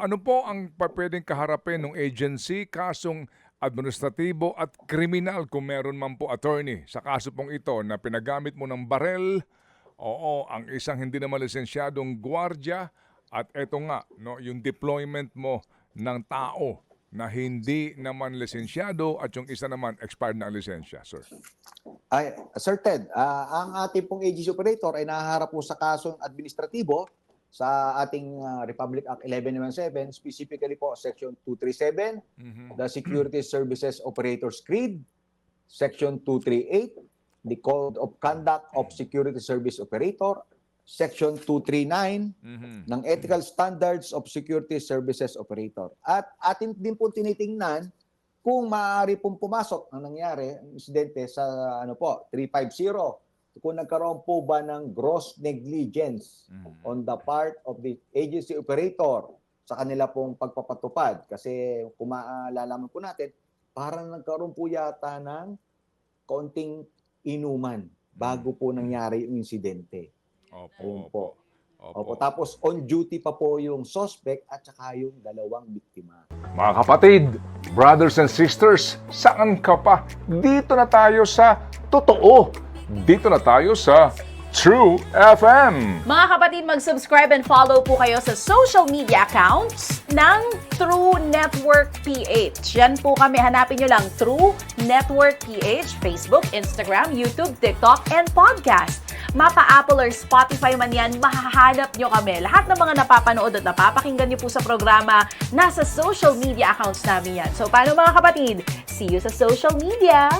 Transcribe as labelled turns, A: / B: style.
A: ano po ang pwedeng kaharapin ng agency, kasong administratibo at kriminal kung meron man po, attorney, sa kaso pong ito na pinagamit mo ng barel, oo, ang isang hindi naman lisensyadong gwardiya at eto nga, no, yung deployment mo ng tao na hindi naman lisensyado at yung isa naman expired na lisensya, sir.
B: Ay, Sir Ted, ang ating pong agency operator ay nahaharap po sa kasong administratibo sa ating Republic Act 1117, specifically po Section 237, the Security Services Operators Creed, Section 238, the Code of Conduct of Security Service Operator, Section 239 ng Ethical Standards of Security Services Operator. At atin din po tinitingnan kung maaari pong pumasok ang nangyari, ang insidente sa 350, kung nagkaroon po ba ng gross negligence on the part of the agency operator sa kanila pong pagpapatupad. Kasi kung maalalaman po natin, parang nagkaroon po yata ng kaunting inuman bago po nangyari yung insidente. Ayun po. Opo. Tapos on duty pa po yung suspect at saka yung dalawang biktima.
A: Mga kapatid, brothers and sisters, saan ka pa? Dito na tayo sa totoo. Dito na tayo sa True FM.
C: Mga kapatid, mag-subscribe and follow po kayo sa social media accounts ng True Network PH. Yan po kami, hanapin nyo lang True Network PH, Facebook, Instagram, YouTube, TikTok, and podcast. Mapa Apple or Spotify man yan, mahahanap nyo kami. Lahat ng mga napapanood at napapakinggan nyo po sa programa, nasa social media accounts namin yan. So, paano mga kapatid? See you sa social media!